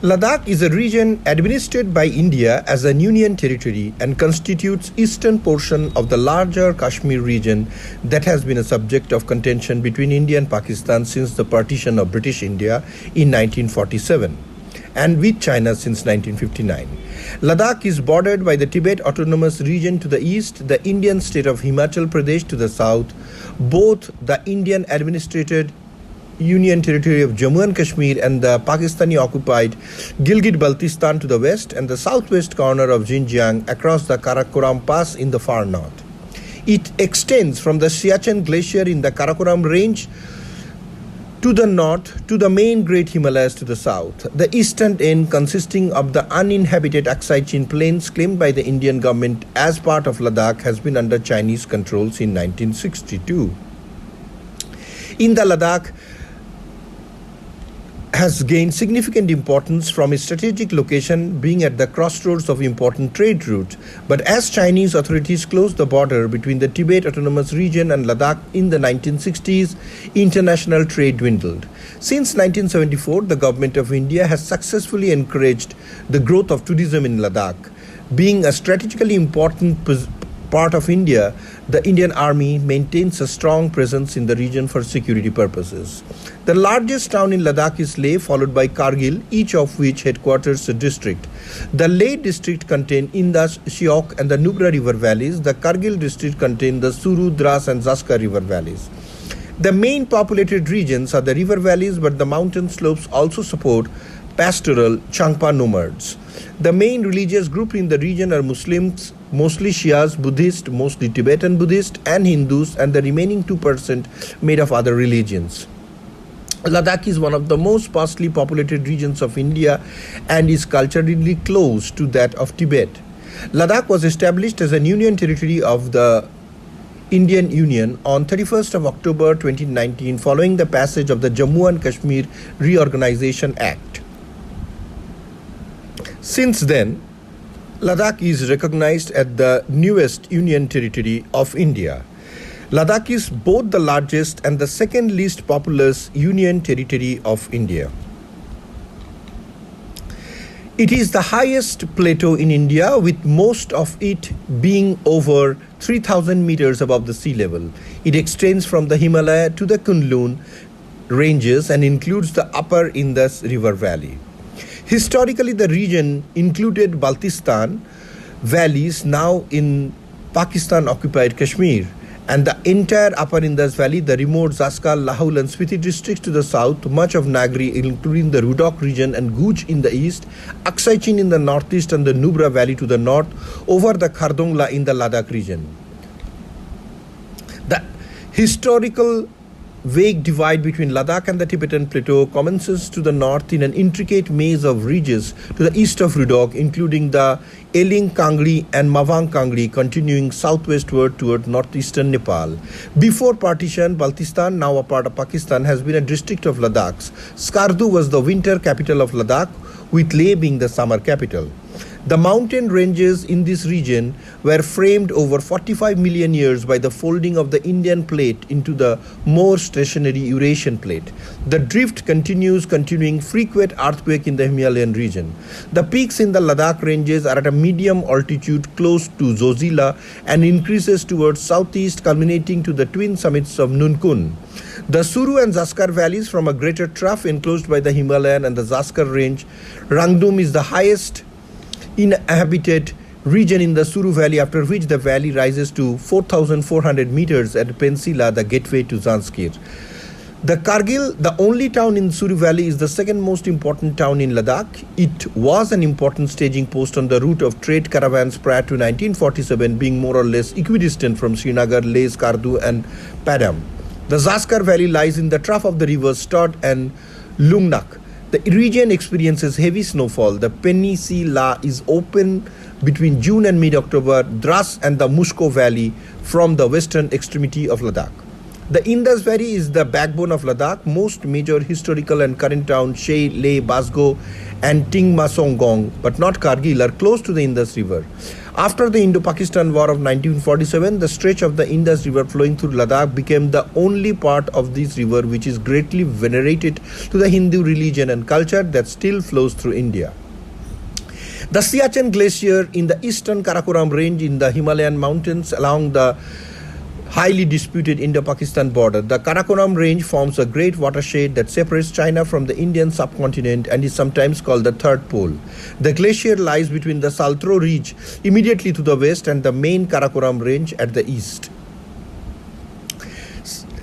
Ladakh is a region administered by India as an union territory and constitutes eastern portion of the larger Kashmir region that has been a subject of contention between India and Pakistan since the partition of British India in 1947 and with China since 1959. Ladakh is bordered by the Tibet Autonomous Region to the east, the Indian state of Himachal Pradesh to the south, both the Indian administrated Union Territory of Jammu and Kashmir and the Pakistani-occupied Gilgit-Baltistan to the west and the southwest corner of Xinjiang across the Karakoram Pass in the far north. It extends from the Siachen Glacier in the Karakoram Range to the north to the main Great Himalayas to the south. The eastern end consisting of the uninhabited Aksai Chin Plains claimed by the Indian government as part of Ladakh has been under Chinese controls in 1962. In the Ladakh has gained significant importance from its strategic location being at the crossroads of important trade routes. But as Chinese authorities closed the border between the Tibet Autonomous Region and Ladakh in the 1960s, international trade dwindled. Since 1974, the government of India has successfully encouraged the growth of tourism in Ladakh. Being a strategically important part of India, the Indian Army maintains a strong presence in the region for security purposes. The largest town in Ladakh is Leh, followed by Kargil, each of which headquarters a district. The Leh district contains Indus, Shiok and the Nubra river valleys. The Kargil district contains the Suru, Dras and Zaskar river valleys. The main populated regions are the river valleys, but the mountain slopes also support pastoral Changpa nomads. The main religious group in the region are Muslims, mostly Shias, Buddhists, mostly Tibetan Buddhists and Hindus, and the remaining 2% made of other religions. Ladakh is one of the most sparsely populated regions of India and is culturally close to that of Tibet. Ladakh was established as a union territory of the Indian Union on 31st of October 2019 following the passage of the Jammu and Kashmir Reorganization Act. Since then, Ladakh is recognized as the newest union territory of India. Ladakh is both the largest and the second least populous union territory of India. It is the highest plateau in India, with most of it being over 3,000 meters above the sea level. It extends from the Himalaya to the Kunlun ranges and includes the upper Indus River Valley. Historically, the region included Baltistan valleys, now in Pakistan-occupied Kashmir, and the entire upper Indus Valley, the remote Zaskar, Lahaul and Spiti districts to the south, much of Nagri including the Rudok region and Guj in the east, Aksai Chin in the northeast and the Nubra Valley to the north, over the Khardongla in the Ladakh region. The historical vague divide between Ladakh and the Tibetan Plateau commences to the north in an intricate maze of ridges to the east of Rudok, including the Eling Kangri and Mawang Kangri, continuing southwestward toward northeastern Nepal. Before partition, Baltistan, now a part of Pakistan, has been a district of Ladakh. Skardu was the winter capital of Ladakh, with Leh being the summer capital. The mountain ranges in this region were framed over 45 million years by the folding of the Indian plate into the more stationary Eurasian plate. The drift continuing frequent earthquake in the Himalayan region. The peaks in the Ladakh ranges are at a medium altitude close to Zojila and increases towards southeast, culminating to the twin summits of Nunkun. The Suru and Zaskar valleys from a greater trough enclosed by the Himalayan and the Zaskar range. Rangdum is the highest inhabited region in the Suru Valley, after which the valley rises to 4,400 meters at Pensila, the gateway to Zanskir. The Kargil, the only town in Suru Valley, is the second most important town in Ladakh. It was an important staging post on the route of trade caravans prior to 1947, being more or less equidistant from Srinagar, Leh, Skardu and Padam. The Zaskar Valley lies in the trough of the rivers Stod and Lungnak. The region experiences heavy snowfall. The peninsula is open between June and mid-October, Dras and the Mushko Valley from the western extremity of Ladakh. The Indus Valley is the backbone of Ladakh. Most major historical and current towns, Shey, Leh, Basgo, and Tingmasongong, but not Kargil, are close to the Indus River. After the Indo-Pakistan War of 1947, the stretch of the Indus River flowing through Ladakh became the only part of this river which is greatly venerated to the Hindu religion and culture that still flows through India. The Siachen Glacier in the eastern Karakoram range in the Himalayan mountains along the highly disputed Indo-Pakistan border. The Karakoram range forms a great watershed that separates China from the Indian subcontinent and is sometimes called the third pole. The glacier lies between the Saltro Ridge immediately to the west and the main Karakoram range at the east.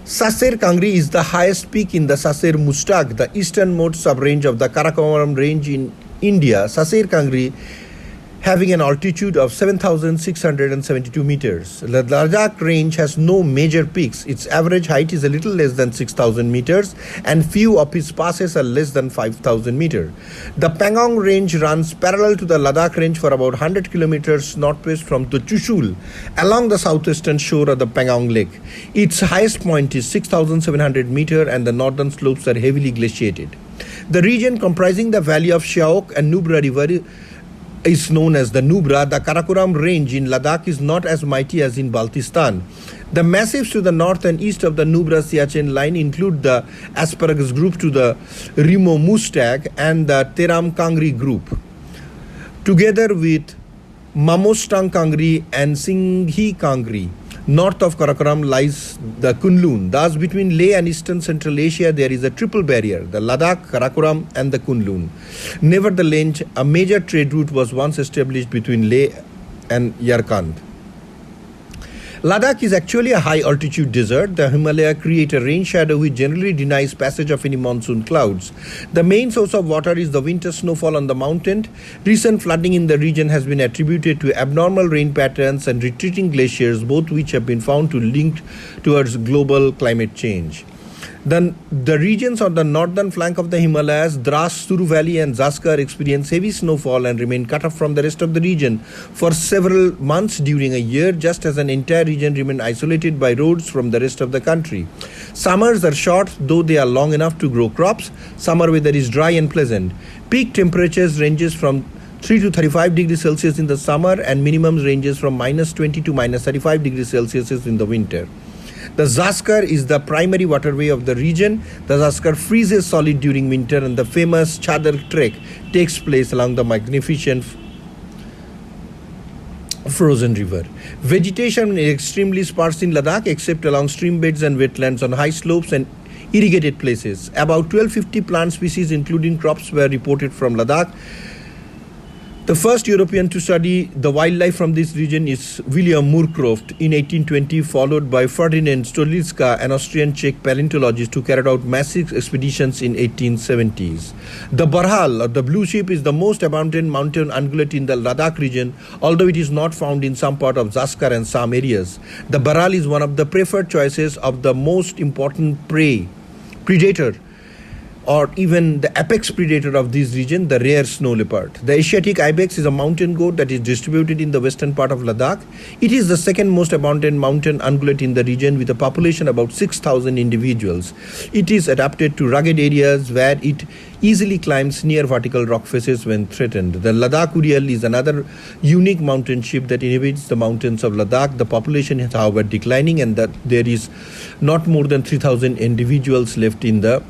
Saser Kangri is the highest peak in the Saser Mustag, the easternmost sub-range of the Karakoram range in India. Saser Kangri having an altitude of 7,672 meters. The Ladakh range has no major peaks. Its average height is a little less than 6,000 meters and few of its passes are less than 5,000 meters. The Pangong range runs parallel to the Ladakh range for about 100 kilometers northwest from the Chushul along the southwestern shore of the Pangong Lake. Its highest point is 6,700 meters and the northern slopes are heavily glaciated. The region comprising the valley of Shyok and Nubra River is known as the Nubra. The Karakoram range in Ladakh is not as mighty as in Baltistan. The massifs to the north and east of the Nubra-Siachen line include the Asparagus group to the Rimo Mustag and the Teram Kangri group. Together with Mamostang Kangri and Singhi Kangri. North of Karakoram lies the Kunlun. Thus, between Leh and Eastern Central Asia, there is a triple barrier, the Ladakh, Karakoram and the Kunlun. Nevertheless, a major trade route was once established between Leh and Yarkand. Ladakh is actually a high-altitude desert. The Himalaya create a rain shadow which generally denies passage of any monsoon clouds. The main source of water is the winter snowfall on the mountain. Recent flooding in the region has been attributed to abnormal rain patterns and retreating glaciers, both which have been found to link towards global climate change. The regions on the northern flank of the Himalayas, Dras, Suru Valley and Zaskar experience heavy snowfall and remain cut off from the rest of the region for several months during a year, just as an entire region remains isolated by roads from the rest of the country. Summers are short, though they are long enough to grow crops. Summer weather is dry and pleasant. Peak temperatures ranges from 3 to 35 degrees Celsius in the summer and minimum ranges from -20 to -35 degrees Celsius in the winter. The Zaskar is the primary waterway of the region. The Zaskar freezes solid during winter and the famous Chadar trek takes place along the magnificent frozen river. Vegetation is extremely sparse in Ladakh except along stream beds and wetlands on high slopes and irrigated places. About 1250 plant species including crops were reported from Ladakh. The first European to study the wildlife from this region is William Moorcroft in 1820, followed by Ferdinand Stolitska, an Austrian-Czech paleontologist who carried out massive expeditions in 1870s. The Barhal, or the blue sheep, is the most abundant mountain ungulate in the Ladakh region, although it is not found in some part of Zaskar and some areas. The Barhal is one of the preferred choices of the most important predator, or even the apex predator of this region, the rare snow leopard. The Asiatic ibex is a mountain goat that is distributed in the western part of Ladakh. It is the second most abundant mountain ungulate in the region with a population about 6,000 individuals. It is adapted to rugged areas where it easily climbs near vertical rock faces when threatened. The Ladakh Urial is another unique mountain sheep that inhabits the mountains of Ladakh. The population is however declining and that there is not more than 3,000 individuals left in the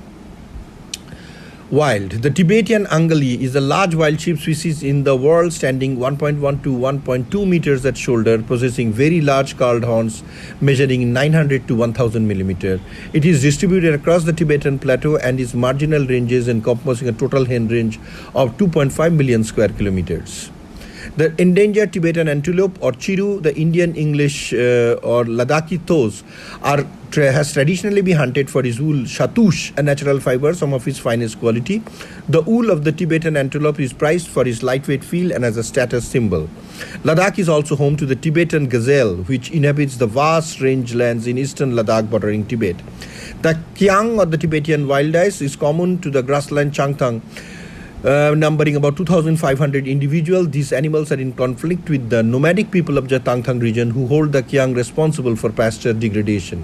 wild. The Tibetan Angali is a large wild sheep species in the world, standing 1.1 to 1.2 meters at shoulder, possessing very large curled horns measuring 900 to 1000 millimeter. It is distributed across the Tibetan plateau and its marginal ranges encompassing a total hen range of 2.5 million square kilometers. The endangered Tibetan antelope or chiru, the Indian English or Ladakhi thos, has traditionally been hunted for its wool, shatush, a natural fiber, some of its finest quality. The wool of the Tibetan antelope is prized for its lightweight feel and as a status symbol. Ladakh is also home to the Tibetan gazelle, which inhabits the vast rangelands in eastern Ladakh bordering Tibet. The kyang or the Tibetan wild ice is common to the grassland Changtang, numbering about 2,500 individuals. These animals are in conflict with the nomadic people of the Tangthang region who hold the Kyang responsible for pasture degradation.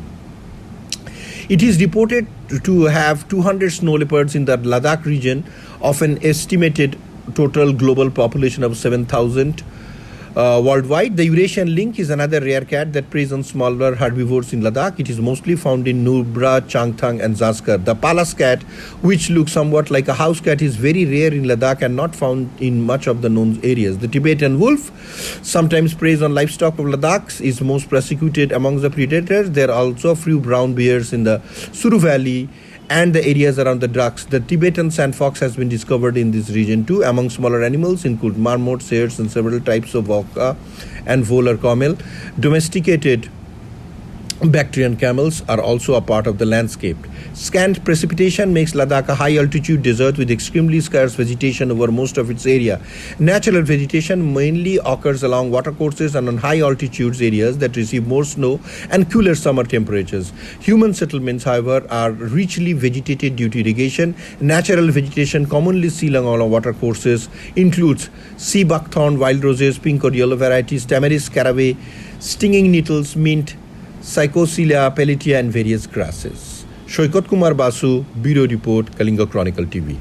It is reported to have 200 snow leopards in the Ladakh region of an estimated total global population of 7,000 worldwide. The Eurasian lynx is another rare cat that preys on smaller herbivores in Ladakh. It is mostly found in Nubra, Changthang and Zaskar. The Palas cat, which looks somewhat like a house cat, is very rare in Ladakh and not found in much of the known areas. The Tibetan wolf sometimes preys on livestock of Ladakh, is most persecuted among the predators. There are also a few brown bears in the Suru Valley and the areas around the Dracs. The Tibetan sand fox has been discovered in this region too. Among smaller animals include marmots, hares and several types of orca and volar camel. Domesticated Bactrian camels are also a part of the landscape. Scant precipitation makes Ladakh a high-altitude desert with extremely scarce vegetation over most of its area. Natural vegetation mainly occurs along watercourses and on high altitudes areas that receive more snow and cooler summer temperatures. Human settlements, however, are richly vegetated due to irrigation. Natural vegetation commonly seen along watercourses includes sea buckthorn, wild roses, pink or yellow varieties, tamarisk, caraway, stinging nettles, mint, Psychocelia, pelletia and various grasses. Shoykot Kumar Basu, Bureau Report, Kalinga Chronicle TV.